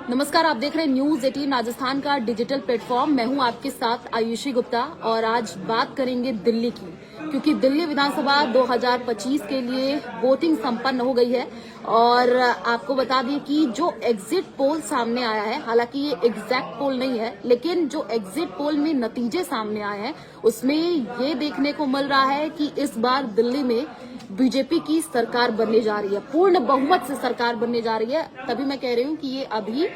नमस्कार, आप देख रहे हैं न्यूज 18 राजस्थान का डिजिटल प्लेटफॉर्म। मैं हूं आपके साथ आयुषी गुप्ता और आज बात करेंगे दिल्ली की, क्योंकि दिल्ली विधानसभा 2025 के लिए वोटिंग संपन्न हो गई है। और आपको बता दें कि जो एग्जिट पोल सामने आया है, हालांकि ये एग्जैक्ट पोल नहीं है, लेकिन जो एग्जिट पोल में नतीजे सामने आए हैं उसमें ये देखने को मिल रहा है कि इस बार दिल्ली में बीजेपी की सरकार बनने जा रही है, पूर्ण बहुमत से सरकार बनने जा रही है। तभी मैं कह रही हूँ कि ये अभी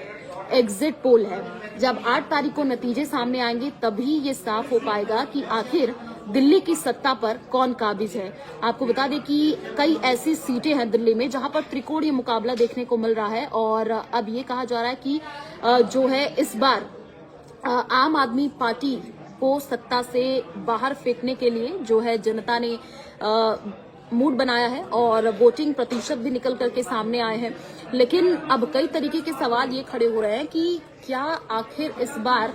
एग्जिट पोल है। जब 8 तारीख को नतीजे सामने आएंगे तभी ये साफ हो पाएगा कि आखिर दिल्ली की सत्ता पर कौन काबिज है। आपको बता दें कि कई ऐसी सीटें हैं दिल्ली में जहां पर त्रिकोणीय मुकाबला देखने को मिल रहा है। और अब ये कहा जा रहा है कि जो है इस बार आम आदमी पार्टी को सत्ता से बाहर फेंकने के लिए जो है जनता ने मूड बनाया है और वोटिंग प्रतिशत भी निकल करके सामने आए हैं। लेकिन अब कई तरीके के सवाल ये खड़े हो रहे हैं कि क्या आखिर इस बार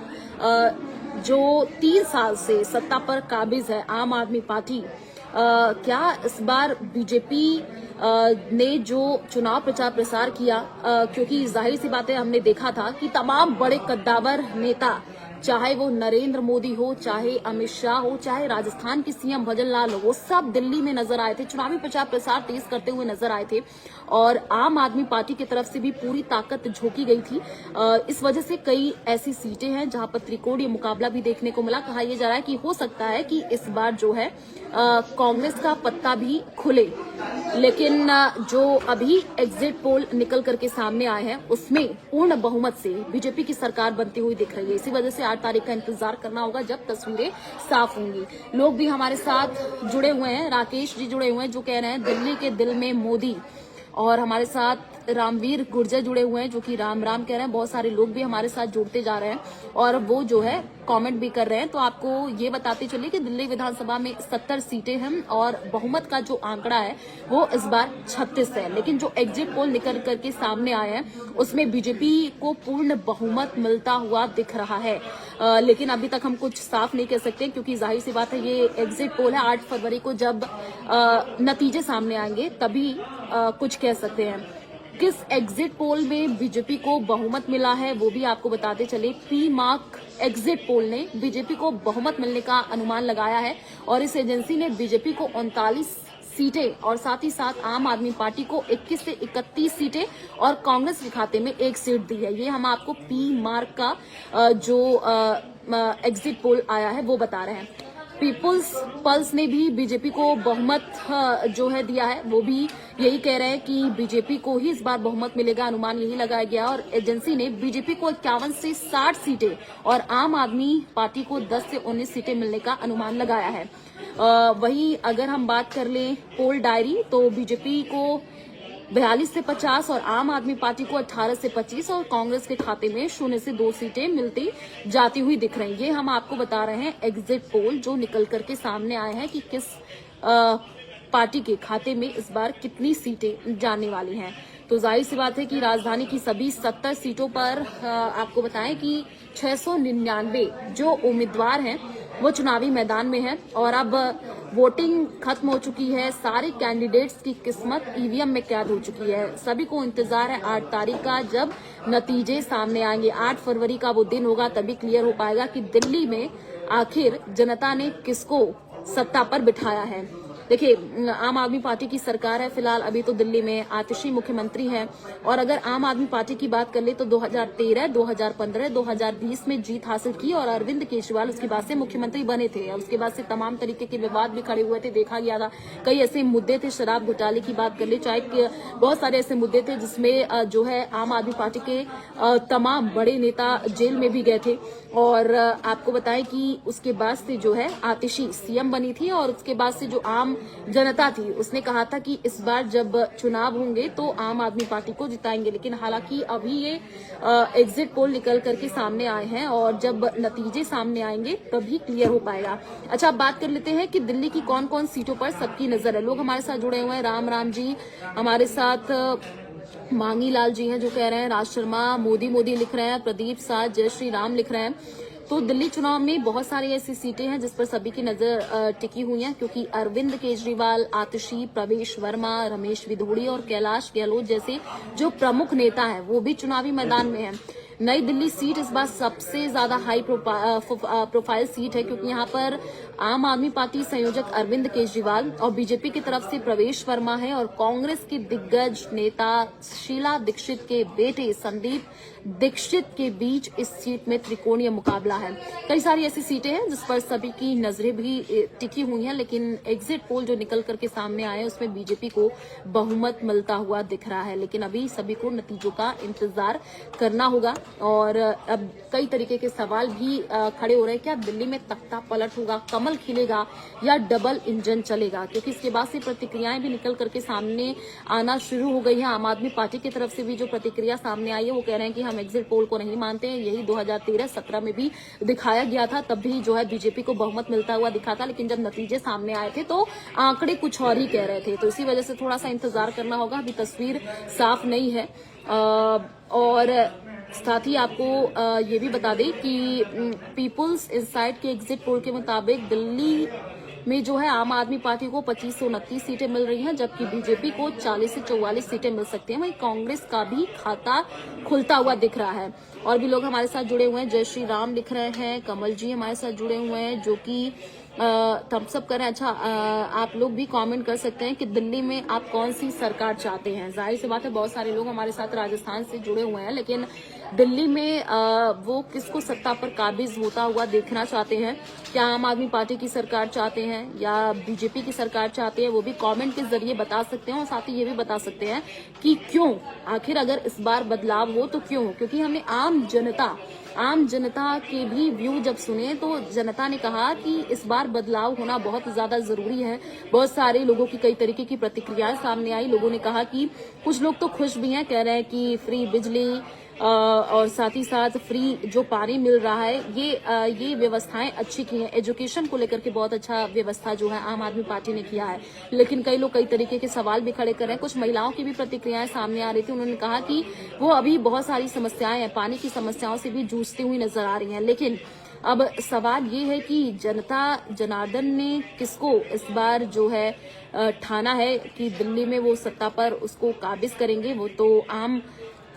जो 3 साल से सत्ता पर काबिज है आम आदमी पार्टी, क्या इस बार बीजेपी ने जो चुनाव प्रचार प्रसार किया, क्योंकि जाहिर सी बात है हमने देखा था कि तमाम बड़े कद्दावर नेता, चाहे वो नरेंद्र मोदी हो, चाहे अमित शाह हो, चाहे राजस्थान की सीएम भजन लाल हो, वो सब दिल्ली में नजर आए थे, चुनावी प्रचार प्रसार तेज करते हुए नजर आए थे। और आम आदमी पार्टी की तरफ से भी पूरी ताकत झोंकी गई थी। इस वजह से कई ऐसी सीटें हैं जहां पर त्रिकोणीय मुकाबला भी देखने को मिला। कहा यह जा रहा है कि हो सकता है कि इस बार जो है कांग्रेस का पत्ता भी खुले। लेकिन जो अभी एग्जिट पोल निकल करके सामने आए हैं उसमें पूर्ण बहुमत से बीजेपी की सरकार बनती हुई दिख रही है। इसी वजह से 8 तारीख का इंतजार करना होगा जब तस्वीरें साफ होंगी। लोग भी हमारे साथ जुड़े हुए हैं, राकेश जी जुड़े हुए हैं जो कह रहे हैं दिल्ली के दिल में मोदी, और हमारे साथ रामवीर गुर्जर जुड़े हुए हैं जो कि राम राम कह रहे हैं। बहुत सारे लोग भी हमारे साथ जुड़ते जा रहे हैं और वो जो है कमेंट भी कर रहे हैं। तो आपको ये बताते चलिए कि दिल्ली विधानसभा में 70 सीटें हैं और बहुमत का जो आंकड़ा है वो इस बार 36 है। लेकिन जो एग्जिट पोल निकल करके सामने आए हैं उसमें बीजेपी को पूर्ण बहुमत मिलता हुआ दिख रहा है। लेकिन अभी तक हम कुछ साफ नहीं कह सकते, क्योंकि जाहिर सी बात है ये एग्जिट पोल है। 8 फरवरी को जब नतीजे सामने आएंगे तभी कुछ कह सकते हैं। किस एग्जिट पोल में बीजेपी को बहुमत मिला है वो भी आपको बताते चले। पी मार्क एग्जिट पोल ने बीजेपी को बहुमत मिलने का अनुमान लगाया है और इस एजेंसी ने बीजेपी को 39 सीटें और साथ ही साथ आम आदमी पार्टी को 21 से 31 सीटें और कांग्रेस के खाते में 1 सीट दी है। ये हम आपको पी मार्क का जो एग्जिट पोल आया है वो बता रहे हैं। पीपुल्स पल्स ने भी बीजेपी को बहुमत जो है दिया है, वो भी यही कह रहे हैं कि बीजेपी को ही इस बार बहुमत मिलेगा, अनुमान यही लगाया गया। और एजेंसी ने बीजेपी को 51 से 60 सीटें और आम आदमी पार्टी को 10 से 19 सीटें मिलने का अनुमान लगाया है। वहीं अगर हम बात कर लें पोल डायरी तो बीजेपी को 42 से 50 और आम आदमी पार्टी को 18 से 25 और कांग्रेस के खाते में 0 से 2 सीटें मिलती जाती हुई दिख रही। ये हम आपको बता रहे हैं एग्जिट पोल जो निकल करके सामने आए हैं कि किस पार्टी के खाते में इस बार कितनी सीटें जाने वाली हैं। तो जाहिर सी बात है कि राजधानी की सभी 70 सीटों पर आपको बताएं कि 699 जो उम्मीदवार हैं वो चुनावी मैदान में हैं और अब वोटिंग खत्म हो चुकी है। सारे कैंडिडेट्स की किस्मत ईवीएम में कैद हो चुकी है। सभी को इंतजार है 8 तारीख का जब नतीजे सामने आएंगे। 8 फरवरी का वो दिन होगा, तभी क्लियर हो पाएगा कि दिल्ली में आखिर जनता ने किसको सत्ता पर बिठाया है। देखिए, आम आदमी पार्टी की सरकार है फिलहाल अभी तो दिल्ली में, आतिशी मुख्यमंत्री हैं। और अगर आम आदमी पार्टी की बात कर ले तो 2013, 2015, 2020 में जीत हासिल की और अरविंद केजरीवाल उसके बाद से मुख्यमंत्री बने थे। और उसके बाद से तमाम तरीके के विवाद भी खड़े हुए थे, देखा गया था। कई ऐसे मुद्दे थे, शराब घोटाले की बात कर ले, चाहे बहुत सारे ऐसे मुद्दे थे जिसमें जो है आम आदमी पार्टी के तमाम बड़े नेता जेल में भी गए थे। और आपको बताएं कि उसके बाद से जो है आतिशी सीएम बनी थी और उसके बाद से जो आम जनता थी उसने कहा था कि इस बार जब चुनाव होंगे तो आम आदमी पार्टी को जिताएंगे। लेकिन हालांकि अभी ये एग्जिट पोल निकल करके सामने आए हैं और जब नतीजे सामने आएंगे तभी क्लियर हो पाएगा। अच्छा, अब बात कर लेते हैं कि दिल्ली की कौन कौन सीटों पर सबकी नजर है। लोग हमारे साथ जुड़े हुए हैं। राम जी हमारे साथ, मांगी लाल जी हैं जो कह रहे हैं, राज शर्मा मोदी मोदी लिख रहे हैं, प्रदीप साज जय श्री राम लिख रहे हैं। तो दिल्ली चुनाव में बहुत सारी ऐसी सीटें हैं जिस पर सभी की नजर टिकी हुई है, क्योंकि अरविंद केजरीवाल, आतिशी, प्रवेश वर्मा, रमेश विधोड़ी और कैलाश गहलोत जैसे जो प्रमुख नेता हैं वो भी चुनावी मैदान में हैं। नई दिल्ली सीट इस बार सबसे ज्यादा हाई प्रोफाइल सीट है, क्योंकि यहाँ पर आम आदमी पार्टी संयोजक अरविंद केजरीवाल और बीजेपी की तरफ से प्रवेश वर्मा है और कांग्रेस की दिग्गज नेता शीला दीक्षित के बेटे संदीप दीक्षित के बीच इस सीट में त्रिकोणीय मुकाबला है। कई सारी ऐसी सीटें हैं जिस पर सभी की नजरें भी टिकी हुई हैं, लेकिन एग्जिट पोल जो निकल करके सामने आए उसमें बीजेपी को बहुमत मिलता हुआ दिख रहा है। लेकिन अभी सभी को नतीजों का इंतजार करना होगा और अब कई तरीके के सवाल भी खड़े हो रहे हैं। क्या दिल्ली में तख्ता पलट होगा, कमल खिलेगा या डबल इंजन चलेगा? क्योंकि इसके बाद से प्रतिक्रियाएं भी निकल करके सामने आना शुरू हो गई है। आम आदमी पार्टी की तरफ से भी जो प्रतिक्रिया सामने आई है वो कह रहे हैं कि हम एग्जिट पोल को नहीं मानते हैं। यही 2013-17 में भी दिखाया गया था, तब भी जो है बीजेपी को बहुमत मिलता हुआ दिखा था, लेकिन जब नतीजे सामने आए थे तो आंकड़े कुछ और ही कह रहे थे। तो इसी वजह से थोड़ा सा इंतजार करना होगा, अभी तस्वीर साफ नहीं है। और साथ ही आपको ये भी बता दें कि पीपुल्स इनसाइड के एग्जिट पोल के मुताबिक दिल्ली में जो है आम आदमी पार्टी को 25 से 29 सीटें मिल रही हैं, जबकि बीजेपी को 40 से 44 सीटें मिल सकती हैं। वहीं कांग्रेस का भी खाता खुलता हुआ दिख रहा है। और भी लोग हमारे साथ जुड़े हुए हैं, जय श्री राम लिख रहे हैं, कमल जी हमारे साथ जुड़े हुए हैं जो कि थम्स अप करें। अच्छा, आप लोग भी कमेंट कर सकते हैं कि दिल्ली में आप कौन सी सरकार चाहते हैं। जाहिर सी बात है बहुत सारे लोग हमारे साथ राजस्थान से जुड़े हुए हैं, लेकिन दिल्ली में वो किसको सत्ता पर काबिज होता हुआ देखना चाहते हैं? क्या आम आदमी पार्टी की सरकार चाहते हैं या बीजेपी की सरकार चाहते हैं? वो भी कमेंट के जरिए बता सकते हैं और साथ ही ये भी बता सकते हैं कि क्यों, आखिर अगर इस बार बदलाव हो तो क्यों? क्योंकि हमने आम जनता के भी व्यू जब सुने तो जनता ने कहा कि इस बार बदलाव होना बहुत ज्यादा जरूरी है। बहुत सारे लोगों की कई तरीके की प्रतिक्रियाएं सामने आई। लोगों ने कहा कि कुछ लोग तो खुश भी हैं, कह रहे हैं कि फ्री बिजली और साथ ही साथ फ्री जो पानी मिल रहा है, ये व्यवस्थाएं अच्छी की हैं। एजुकेशन को लेकर के बहुत अच्छा व्यवस्था जो है आम आदमी पार्टी ने किया है। लेकिन कई लोग कई तरीके के सवाल भी खड़े कर रहे हैं। कुछ महिलाओं की भी प्रतिक्रियाएं सामने आ रही थी। उन्होंने कहा कि वो अभी बहुत सारी समस्याएं हैं, पानी की समस्याओं से भी जूझती हुई नजर आ रही हैं। लेकिन अब सवाल ये है कि जनता जनार्दन ने किसको इस बार जो है ठाना है कि दिल्ली में वो सत्ता पर उसको काबिज करेंगे, वो तो आम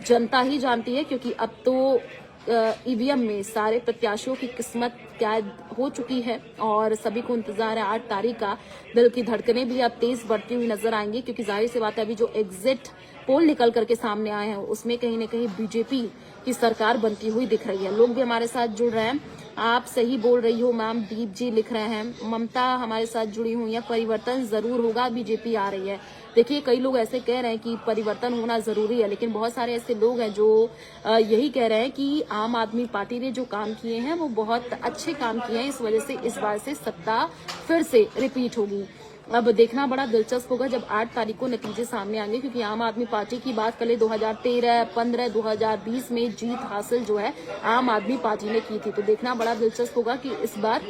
जनता ही जानती है। क्योंकि अब तो ईवीएम में सारे प्रत्याशियों की किस्मत कैद हो चुकी है और सभी को इंतजार है 8 तारीख का। दिल की धड़कनें भी अब तेज बढ़ती हुई नजर आएंगी, क्योंकि जाहिर सी बात है अभी जो एग्जिट पोल निकल करके सामने आए हैं उसमें कहीं न कहीं बीजेपी की सरकार बनती हुई दिख रही है। लोग भी हमारे साथ जुड़ रहे हैं। आप सही बोल रही हो मैम, दीप जी लिख रहे हैं। ममता हमारे साथ जुड़ी हुई है, परिवर्तन जरूर होगा, बीजेपी आ रही है। देखिए, कई लोग ऐसे कह रहे हैं कि परिवर्तन होना जरूरी है, लेकिन बहुत सारे ऐसे लोग हैं जो यही कह रहे हैं कि आम आदमी पार्टी ने जो काम किए हैं वो बहुत अच्छे काम किए हैं, इस वजह से इस बार से सत्ता फिर से रिपीट होगी। अब देखना बड़ा दिलचस्प होगा जब 8 तारीख को नतीजे सामने आएंगे, क्योंकि आम आदमी पार्टी की बात करें 2013, 15, 2020 में जीत हासिल जो है आम आदमी पार्टी ने की थी। तो देखना बड़ा दिलचस्प होगा कि इस बार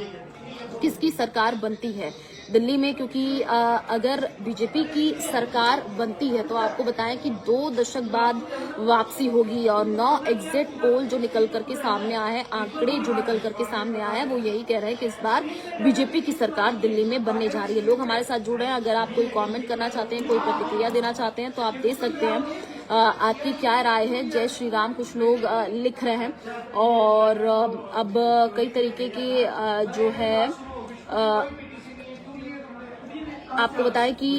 किसकी सरकार बनती है दिल्ली में। क्योंकि अगर बीजेपी की सरकार बनती है तो आपको बताएं कि 2 दशक बाद वापसी होगी। और 9 एग्जिट पोल जो निकल करके सामने आए हैं, आंकड़े जो निकल करके सामने आए हैं, वो यही कह रहे हैं कि इस बार बीजेपी की सरकार दिल्ली में बनने जा रही है। लोग हमारे साथ जुड़ रहे हैं। अगर आप कोई कमेंट करना चाहते हैं, कोई प्रतिक्रिया देना चाहते हैं तो आप दे सकते हैं। आपकी क्या राय है? जय श्री राम कुछ लोग लिख रहे हैं। और अब कई तरीके के जो है आपको बताएं कि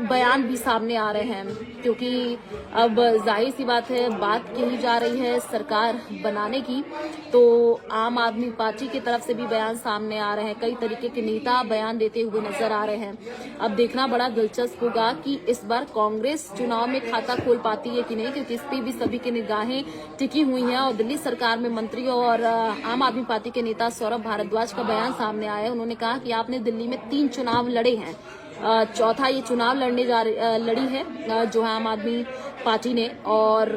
बयान भी सामने आ रहे हैं, क्योंकि अब जाहिर सी बात है बात कही जा रही है सरकार बनाने की, तो आम आदमी पार्टी की तरफ से भी बयान सामने आ रहे हैं। कई तरीके के नेता बयान देते हुए नजर आ रहे हैं। अब देखना बड़ा दिलचस्प होगा कि इस बार कांग्रेस चुनाव में खाता खोल पाती है कि नहीं, क्योंकि इस पर भी सभी की निगाहें टिकी हुई हैं। और दिल्ली सरकार में मंत्री और आम आदमी पार्टी के नेता सौरभ भारद्वाज का बयान सामने आया है। उन्होंने कहा कि आपने दिल्ली में 3 चुनाव लड़े हैं, चौथा ये चुनाव लड़ी है जो है आम आदमी पार्टी ने। और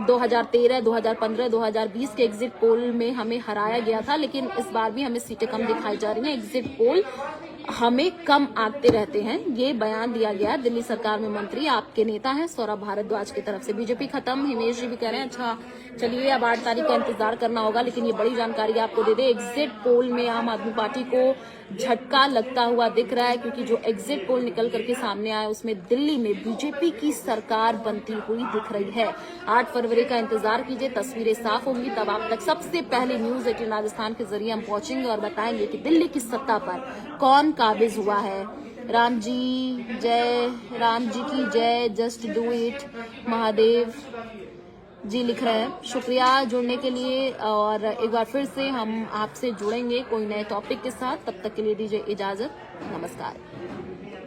2013, 2015, 2020 के एग्जिट पोल में हमें हराया गया था, लेकिन इस बार भी हमें सीटें कम दिखाई जा रही हैं। एग्जिट पोल हमें कम आंकते रहते हैं। ये बयान दिया गया दिल्ली सरकार में मंत्री आपके नेता हैं सौरभ भारद्वाज की तरफ से। बीजेपी खत्म, हिमेश जी भी कह रहे हैं। अच्छा चलिए, अब 8 तारीख का इंतजार करना होगा, लेकिन ये बड़ी जानकारी आपको दे दे। एग्जिट पोल में आम आदमी पार्टी को झटका लगता हुआ दिख रहा है, क्योंकि जो एग्जिट पोल निकल करके सामने आया उसमें दिल्ली में बीजेपी की सरकार बनती हुई दिख रही है। 8 फरवरी का इंतजार कीजिए, तस्वीरें साफ होंगी, तब आप तक सबसे पहले न्यूज 18 राजस्थान के जरिए हम पहुंचेंगे और बताएंगे कि दिल्ली की सत्ता पर कौन काबिज हुआ है। राम जी की जय, जस्ट डू इट, महादेव जी लिख रहे हैं। शुक्रिया जुड़ने के लिए, और एक बार फिर से हम आपसे जुड़ेंगे कोई नए टॉपिक के साथ। तब तक के लिए दीजिए इजाजत, नमस्कार।